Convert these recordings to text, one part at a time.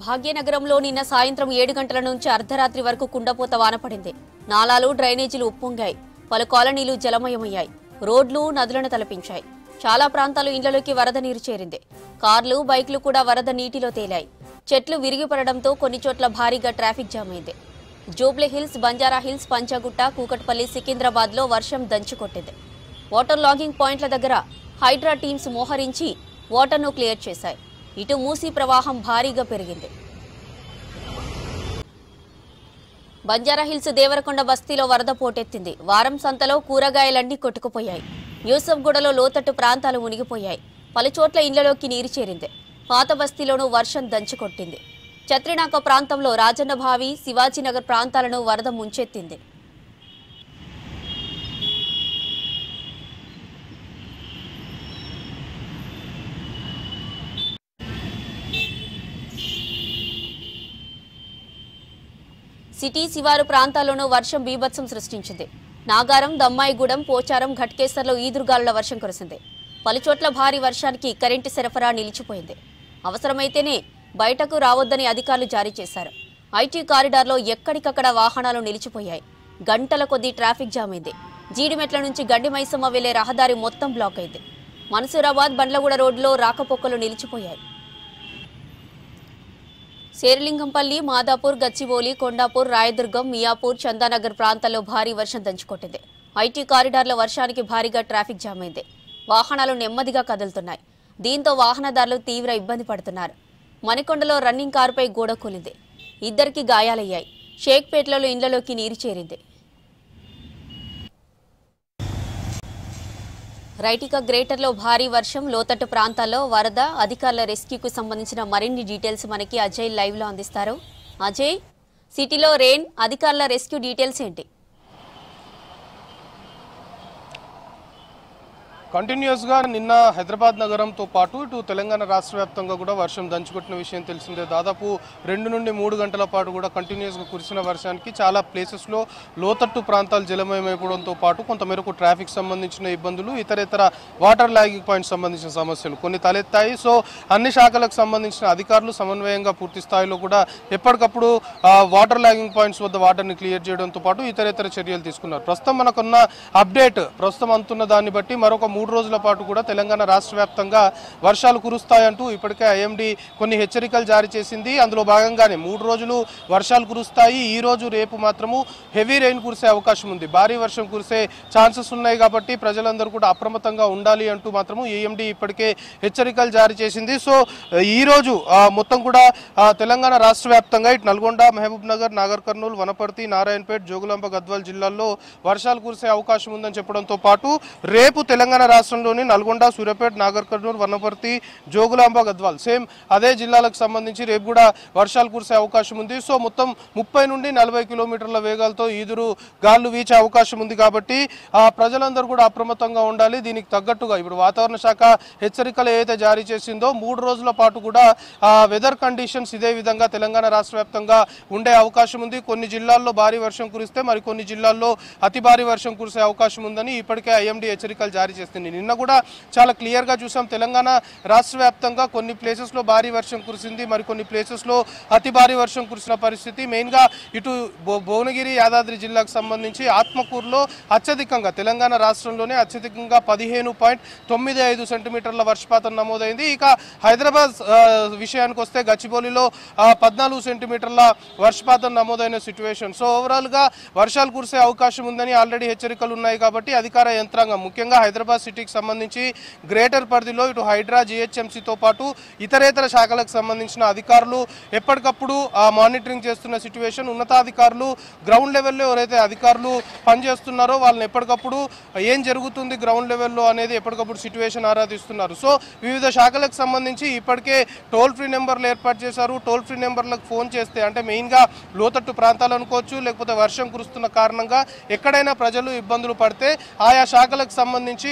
భాగ్యనగరంలో నిన్న సాయంత్రం 7 గంటల నుంచి అర్ధరాత్రి వరకు కుండపోత వాన పడింది. నాలాలు, డ్రైనేజీలు ఉప్పొంగాయి. పలు కాలనీలు జలమయమయ్యాయి. రోడ్లు నదులను తలపించాయి. చాలా ప్రాంతాలు ఇండ్లలోకి వరద నీరు చేరింది. కార్లు, బైక్లు కూడా వరద నీటిలో తేలాయి. చెట్లు విరిగిపడడంతో కొన్ని చోట్ల భారీగా ట్రాఫిక్ జామ్ అయింది. Jubilee hills, Banjara hills, Panjagutta, Kukatpally, Secunderabad లో వర్షం దంచుకొట్టింది. వాటర్ లాగింగ్ పాయింట్ల దగ్గర హైడ్రా టీమ్స్ మోహరించి వాటర్ను క్లియర్ చేశాయి. ఇటు మూసీ ప్రవాహం భారీగా పెరిగింది. బంజారాహిల్స్ దేవరకొండ బస్తీలో వరద పోటెత్తింది. వారం సంతలో కూరగాయలన్నీ కొట్టుకుపోయాయి. యూసఫ్గూడలో లోతట్టు ప్రాంతాలు మునిగిపోయాయి. పలుచోట్ల ఇండ్లలోకి నీరు చేరింది. పాత బస్తీలోనూ వర్షం దంచుకొట్టింది. చత్రినాక ప్రాంతంలో రాజన్నభావి, శివాజీనగర్ ప్రాంతాలను వరద ముంచెత్తింది. సిటీ శివారు ప్రాంతాల్లోనూ వర్షం బీభత్సం సృష్టించింది. నాగారం, దమ్మాయిగూడెం, పోచారం, ఘట్కేసర్లో ఈదురుగాలుల వర్షం కురిసింది. పలుచోట్ల భారీ వర్షానికి కరెంటు సరఫరా నిలిచిపోయింది. అవసరమైతేనే బయటకు రావద్దని అధికారులు జారీ చేశారు. ఐటీ కారిడార్లో ఎక్కడికక్కడ వాహనాలు నిలిచిపోయాయి. గంటల కొద్దీ ట్రాఫిక్ జామ్ అయింది. జీడిమెట్ల నుంచి గండిమైసమ్మ వెళ్లే రహదారి మొత్తం బ్లాక్ అయింది. మన్సూరాబాద్, బండ్లగూడ రోడ్డులో రాకపోకలు నిలిచిపోయాయి. శేరిలింగంపల్లి, మాదాపూర్, గచ్చిబౌలి, కొండాపూర్, రాయదుర్గం, మియాపూర్, చందానగర్ ప్రాంతాల్లో భారీ వర్షం దంచుకొట్టింది. ఐటీ కారిడార్ల వర్షానికి భారీగా ట్రాఫిక్ జామ్ అయింది. వాహనాలు నెమ్మదిగా కదులుతున్నాయి. దీంతో వాహనదారులు తీవ్ర ఇబ్బంది పడుతున్నారు. మణికొండలో రన్నింగ్ కారుపై గోడ కూలింది. 2 గాయాలయ్యాయి. షేక్పేటలో ఇండ్లలోకి నీరు చేరింది. రైటిక గ్రేటర్లో భారీ వర్షం, లోతట్టు ప్రాంతాల్లో వరద, అధికారుల రెస్క్యూకు సంబంధించిన మరిన్ని డీటెయిల్స్ మనకి అజయ్ లైవ్ లో అందిస్తారు. అజయ్, సిటీలో రెయిన్, అధికారుల రెస్క్యూ డీటెయిల్స్ ఏంటి? కంటిన్యూస్గా నిన్న హైదరాబాద్ నగరంతో పాటు ఇటు తెలంగాణ రాష్ట్ర వ్యాప్తంగా కూడా వర్షం దంచుకొట్టిన విషయం తెలిసిందే. దాదాపు 2 నుండి 3 గంటల పాటు కూడా కంటిన్యూస్గా కురిసిన వర్షానికి చాలా ప్లేసెస్లో లోతట్టు ప్రాంతాలు జలమయమైపోవడంతో పాటు కొంతమేరకు ట్రాఫిక్ సంబంధించిన ఇబ్బందులు, ఇతరేతర వాటర్ లాగింగ్ పాయింట్ సంబంధించిన సమస్యలు కొన్ని తలెత్తాయి. సో అన్ని శాఖలకు సంబంధించిన అధికారులు సమన్వయంగా పూర్తి స్థాయిలో కూడా ఎప్పటికప్పుడు వాటర్ లాగింగ్ పాయింట్స్ వద్ద వాటర్ని క్లియర్ చేయడంతో పాటు ఇతరేతర చర్యలు తీసుకున్నారు. ప్రస్తుతం మనకున్న అప్డేట్, ప్రస్తుతం అందుతున్న దాన్ని బట్టి మరొక 3 రోజుల పాటు కూడా తెలంగాణ రాష్ట్ర వ్యాప్తంగా వర్షాలు కురుస్తాయంటూ ఇప్పటికే ఐఎండీ కొన్ని హెచ్చరికలు జారీ చేసింది. అందులో భాగంగానే 3 రోజులు వర్షాలు కురుస్తాయి. ఈ రోజు రేపు మాత్రము హెవీ రెయిన్ కురిసే అవకాశం ఉంది. భారీ వర్షం కురిసే ఛాన్సెస్ ఉన్నాయి కాబట్టి ప్రజలందరూ కూడా అప్రమత్తంగా ఉండాలి అంటూ మాత్రము ఐఎండీ ఇప్పటికే హెచ్చరికలు జారీ చేసింది. సో ఈ రోజు మొత్తం కూడా తెలంగాణ రాష్ట్ర వ్యాప్తంగా ఇటు నల్గొండ, మహబూబ్ నగర్, నాగర్ కర్నూలు, వనపర్తి, నారాయణపేట్, జోగులాంబ, గద్వాల్ జిల్లాల్లో వర్షాలు కురిసే అవకాశం ఉందని చెప్పడంతో పాటు రేపు తెలంగాణ రాష్ట్రంలోని నల్గొండ, సూర్యాపేట, నాగర్ కర్నూలు, వనపర్తి, జోగులాంబ, గద్వాల్ సేమ్ అదే జిల్లాలకు సంబంధించి రేపు కూడా వర్షాలు కురిసే అవకాశం ఉంది. సో మొత్తం 30 నుండి 40 కిలోమీటర్ల వేగాలతో ఈదురు గాలులు వీచే అవకాశం ఉంది కాబట్టి ప్రజలందరూ కూడా అప్రమత్తంగా ఉండాలి. దీనికి తగ్గట్టుగా ఇప్పుడు వాతావరణ శాఖ హెచ్చరికలు ఏదైతే జారీ చేసిందో 3 రోజుల పాటు కూడా వెదర్ కండిషన్స్ ఇదే విధంగా తెలంగాణ రాష్ట్ర వ్యాప్తంగా ఉండే అవకాశం ఉంది. కొన్ని జిల్లాల్లో భారీ వర్షం కురిస్తే మరి కొన్ని జిల్లాల్లో అతి భారీ వర్షం కురిసే అవకాశం ఉందని ఇప్పటికే ఐఎండీ హెచ్చరికలు జారీ చేస్తుంది. నిన్న కూడా చాలా క్లియర్గా చూసాం. తెలంగాణ రాష్ట్ర వ్యాప్తంగా కొన్ని ప్లేసెస్లో భారీ వర్షం కురిసింది, మరి కొన్ని ప్లేసెస్లో అతి భారీ వర్షం కురిసిన పరిస్థితి. మెయిన్గా ఇటు భువనగిరి, యాదాద్రి జిల్లాకు సంబంధించి ఆత్మకూరులో అత్యధికంగా తెలంగాణ రాష్ట్రంలోనే అత్యధికంగా 15.95 సెంటీమీటర్ల వర్షపాతం నమోదైంది. ఇక హైదరాబాద్ విషయానికి వస్తే గచ్చిబౌలిలో 14 సెంటీమీటర్ల వర్షపాతం నమోదైన సిచ్యువేషన్. సో ఓవరాల్గా వర్షాలు కురిసే అవకాశం ఉందని ఆల్రెడీ హెచ్చరికలు ఉన్నాయి కాబట్టి అధికార యంత్రాంగం ముఖ్యంగా హైదరాబాద్ సిటీకి సంబంధించి గ్రేటర్ పరిధిలో ఇటు హైడ్రా, జిహెచ్ఎంసీతో పాటు ఇతరేతర శాఖలకు సంబంధించిన అధికారులు ఎప్పటికప్పుడు మానిటరింగ్ చేస్తున్న సిచ్యువేషన్. ఉన్నతాధికారులు గ్రౌండ్ లెవెల్లో ఎవరైతే అధికారులు పనిచేస్తున్నారో వాళ్ళని ఎప్పటికప్పుడు ఏం జరుగుతుంది గ్రౌండ్ లెవెల్లో అనేది ఎప్పటికప్పుడు సిచ్యువేషన్ ఆరాధిస్తున్నారు. సో వివిధ శాఖలకు సంబంధించి ఇప్పటికే టోల్ ఫ్రీ నెంబర్లు ఏర్పాటు చేశారు. టోల్ ఫ్రీ నెంబర్లకు ఫోన్ చేస్తే అంటే మెయిన్గా లోతట్టు ప్రాంతాలు అనుకోవచ్చు, లేకపోతే వర్షం కురుస్తున్న కారణంగా ఎక్కడైనా ప్రజలు ఇబ్బందులు పడితే ఆయా శాఖలకు సంబంధించి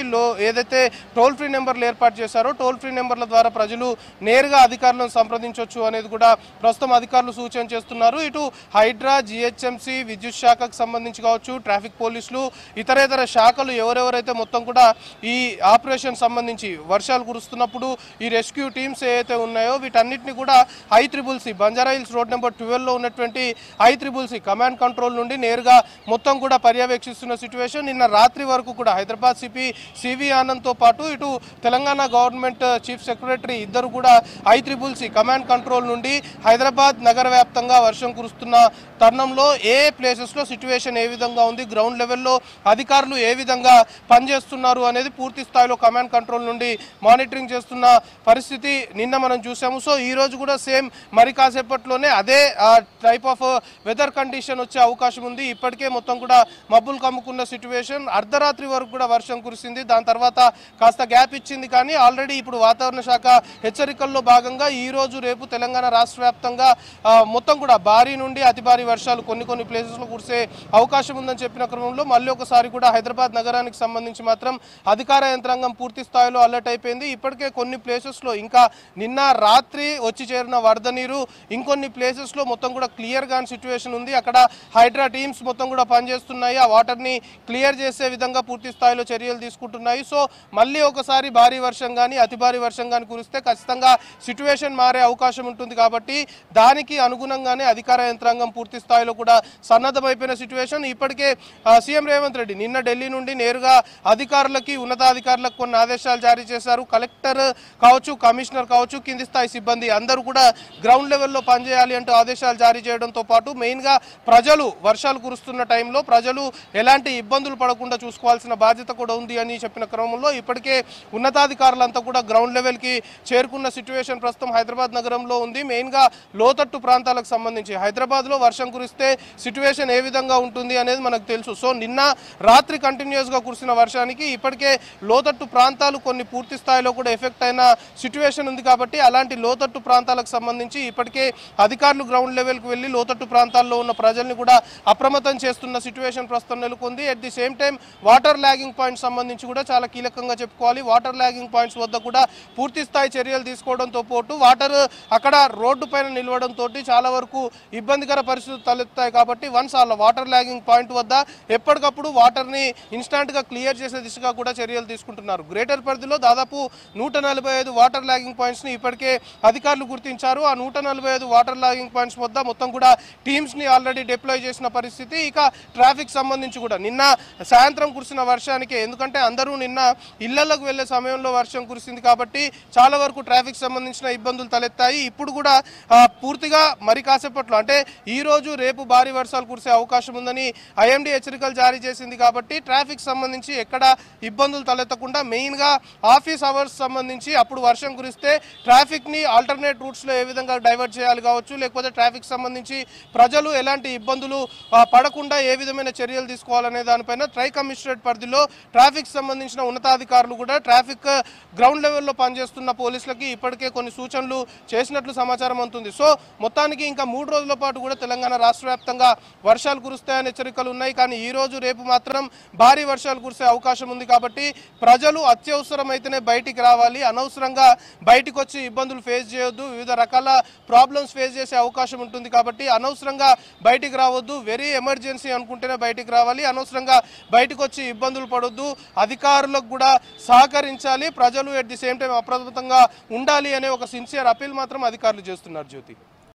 ఏదైతే టోల్ ఫ్రీ నెంబర్లు ఏర్పాటు చేశారో టోల్ ఫ్రీ నెంబర్ల ద్వారా ప్రజలు నేరుగా అధికారులను సంప్రదించవచ్చు అనేది కూడా ప్రస్తుతం అధికారులు సూచన చేస్తున్నారు. ఇటు హైడ్రా, జిహెచ్ఎంసీ, విద్యుత్ శాఖకు సంబంధించి కావచ్చు, ట్రాఫిక్ పోలీసులు, ఇతరేతర శాఖలు ఎవరెవరైతే మొత్తం కూడా ఈ ఆపరేషన్ సంబంధించి వర్షాలు కురుస్తున్నప్పుడు ఈ రెస్క్యూ టీమ్స్ ఏవైతే ఉన్నాయో వీటన్నిటిని కూడా ICCC బంజారాహిల్స్ రోడ్ నెంబర్ 12లో ఉన్నటువంటి ICCC కమాండ్ కంట్రోల్ నుండి నేరుగా మొత్తం కూడా పర్యవేక్షిస్తున్న సిచ్యువేషన్. నిన్న రాత్రి వరకు కూడా హైదరాబాద్ సిపి సివి ఆనంద్తో పాటు ఇటు తెలంగాణ గవర్నమెంట్ చీఫ్ సెక్రటరీ ఇద్దరు కూడా ICCC కమాండ్ కంట్రోల్ నుండి హైదరాబాద్ నగర వ్యాప్తంగా వర్షం కురుస్తున్న తరుణంలో ఏ ప్లేసెస్లో సిచ్యువేషన్ ఏ విధంగా ఉంది, గ్రౌండ్ లెవెల్లో అధికారులు ఏ విధంగా పనిచేస్తున్నారు అనేది పూర్తి స్థాయిలో కమాండ్ కంట్రోల్ నుండి మానిటరింగ్ చేస్తున్న పరిస్థితి నిన్న మనం చూసాము. సో ఈ రోజు కూడా సేమ్ మరి కాసేపట్లోనే అదే టైప్ ఆఫ్ వెదర్ కండిషన్ వచ్చే అవకాశం ఉంది. ఇప్పటికే మొత్తం కూడా మబ్బులు కమ్ముకున్న సిచ్యువేషన్, అర్ధరాత్రి వరకు కూడా వర్షం కురిసింది, దాని తర్వాత కాస్త గ్యాప్ ఇచ్చింది. కానీ ఆల్రెడీ ఇప్పుడు వాతావరణ శాఖ హెచ్చరికల్లో భాగంగా ఈ రోజు రేపు తెలంగాణ రాష్ట్ర వ్యాప్తంగా మొత్తం కూడా భారీ నుండి అతి భారీ వర్షాలు కొన్ని ప్లేసెస్లో కురిసే అవకాశం ఉందని చెప్పిన క్రమంలో మళ్ళీ ఒకసారి కూడా హైదరాబాద్ నగరానికి సంబంధించి మాత్రం అధికార యంత్రాంగం పూర్తి స్థాయిలో అలర్ట్ అయిపోయింది. ఇప్పటికే కొన్ని ప్లేసెస్లో ఇంకా నిన్న రాత్రి వచ్చి చేరిన వరద నీరు ఇంకొన్ని ప్లేసెస్లో మొత్తం కూడా క్లియర్ కాని సిచ్యువేషన్ ఉంది. అక్కడ హైడ్రా టీమ్స్ మొత్తం కూడా పనిచేస్తున్నాయి, ఆ వాటర్ని క్లియర్ చేసే విధంగా పూర్తి స్థాయిలో చర్యలు తీసుకుంటున్నాయి. సో మళ్ళీ ఒకసారి భారీ వర్షం కానీ అతి భారీ వర్షం కానీ కురిస్తే ఖచ్చితంగా సిచ్యువేషన్ మారే అవకాశం ఉంటుంది. కాబట్టి దానికి అనుగుణంగానే అధికార యంత్రాంగం పూర్తి స్థాయిలో కూడా సన్నద్ధమైపోయిన సిచ్యువేషన్. ఇప్పటికే సీఎం రేవంత్ రెడ్డి నిన్న ఢిల్లీ నుండి నేరుగా అధికారులకి, ఉన్నతాధికారులకు కొన్ని ఆదేశాలు జారీ చేశారు. కలెక్టర్ కావచ్చు, కమిషనర్ కావచ్చు, కింది స్థాయి సిబ్బంది అందరూ కూడా గ్రౌండ్ లెవెల్లో పనిచేయాలి అంటూ ఆదేశాలు జారీ చేయడంతో పాటు మెయిన్గా ప్రజలు వర్షాలు కురుస్తున్న టైంలో ప్రజలు ఎలాంటి ఇబ్బందులు పడకుండా చూసుకోవాల్సిన బాధ్యత కూడా ఉంది అని చెప్పిన క్రమంలో ఇప్పటికే ఉన్నతాధికారులంతా కూడా గ్రౌండ్ లెవెల్కి చేరుకున్న సిచ్యువేషన్ ప్రస్తుతం హైదరాబాద్ నగరంలో ఉంది. మెయిన్గా లోతట్టు ప్రాంతాలకు సంబంధించి హైదరాబాద్లో వర్షం కురిస్తే సిచ్యువేషన్ ఏ విధంగా ఉంటుంది అనేది మనకు తెలుసు. సో నిన్న రాత్రి కంటిన్యూస్గా కురిసిన వర్షానికి ఇప్పటికే లోతట్టు ప్రాంతాలు కొన్ని పూర్తి స్థాయిలో కూడా ఎఫెక్ట్ అయిన సిచ్యువేషన్ ఉంది. కాబట్టి అలాంటి లోతట్టు ప్రాంతాలకు సంబంధించి ఇప్పటికే అధికారులు గ్రౌండ్ లెవెల్కి వెళ్ళి లోతట్టు ప్రాంతాల్లో ఉన్న ప్రజల్ని కూడా అప్రమత్తం చేస్తున్న సిచ్యువేషన్ ప్రస్తుతం నెలకొంది. At the same time water lagging points సంబంధించి కూడా చాలా కీలకంగా చెప్పుకోవాలి. వాటర్ ల్యాగింగ్ పాయింట్స్ వద్ద కూడా పూర్తి స్థాయి చర్యలు తీసుకోవడంతో పాటు వాటర్ అక్కడ రోడ్డు పైన నిలవడంతో చాలా వరకు ఇబ్బందికర పరిస్థితులు తలెత్తాయి. కాబట్టి వన్స్ ఆ వాటర్ ల్యాగింగ్ పాయింట్ వద్ద ఎప్పటికప్పుడు వాటర్ని ఇన్స్టాంట్గా క్లియర్ చేసే దిశగా కూడా చర్యలు తీసుకుంటున్నారు. గ్రేటర్ పరిధిలో దాదాపు 145 వాటర్ ల్యాగింగ్ పాయింట్స్ని ఇప్పటికే అధికారులు గుర్తించారు. ఆ 145 వాటర్ ల్యాగింగ్ పాయింట్స్ వద్ద మొత్తం కూడా టీమ్స్ని ఆల్రెడీ డిప్లాయ్ చేసిన పరిస్థితి. ఇక ట్రాఫిక్ సంబంధించి కూడా నిన్న సాయంత్రం కురిసిన వర్షానికి, ఎందుకంటే అందరూ నిన్న ఇళ్లలోకి వెళ్లే సమయంలో వర్షం కురిసింది కాబట్టి చాలా వరకు ట్రాఫిక్ సంబంధించిన ఇబ్బందులు తలెత్తాయి. ఇప్పుడు కూడా పూర్తిగా మరి కాసేపట్లో అంటే ఈ రోజు రేపు భారీ వర్షాలు కురిసే అవకాశం ఉందని IMD హెచ్చరికలు జారీ చేసింది. కాబట్టి ట్రాఫిక్ సంబంధించి ఎక్కడ ఇబ్బందులు తలెత్తకుండా మెయిన్గా ఆఫీస్ అవర్స్ సంబంధించి అప్పుడు వర్షం కురిస్తే ట్రాఫిక్ని ఆల్టర్నేట్ రూట్స్లో ఏ విధంగా డైవర్ట్ చేయాలి కావచ్చు, లేకపోతే ట్రాఫిక్ సంబంధించి ప్రజలు ఎలాంటి ఇబ్బందులు పడకుండా ఏ విధమైన చర్యలు తీసుకోవాలనే దానిపైన ట్రై కమిషనరేట్ పరిధిలో ట్రాఫిక్ సంబంధించిన ఉన్నతాధికారులు కూడా ట్రాఫిక్ గ్రౌండ్ లెవెల్లో పనిచేస్తున్న పోలీసులకి ఇప్పటికే కొన్ని సూచనలు చేసినట్లు సమాచారం అందుతుంది. సో మొత్తానికి ఇంకా 3 రోజుల పాటు కూడా తెలంగాణ రాష్ట్ర వ్యాప్తంగా వర్షాలు కురుస్తాయనే హెచ్చరికలు ఉన్నాయి. కానీ ఈ రోజు రేపు మాత్రం భారీ వర్షాలు కురిసే అవకాశం ఉంది. కాబట్టి ప్రజలు అత్యవసరమైతేనే బయటికి రావాలి, అనవసరంగా బయటకు వచ్చి ఇబ్బందులు ఫేస్ చేయొద్దు, వివిధ రకాల ప్రాబ్లమ్స్ ఫేస్ చేసే అవకాశం ఉంటుంది. కాబట్టి అనవసరంగా బయటికి రావద్దు, వెరీ ఎమర్జెన్సీ అనుకుంటేనే బయటికి రావాలి, అనవసరంగా బయటకు వచ్చి ఇబ్బందులు పడొద్దు. అధికారులకు కూడా సహకరించాలి, ప్రజలు ఎట్ ది సేమ్ టైం అప్రమత్తంగా ఉండాలి అనే ఒక సిన్సియర్ అపీల్ మాత్రం అధికారులు చేస్తున్నారు. జ్యోతి.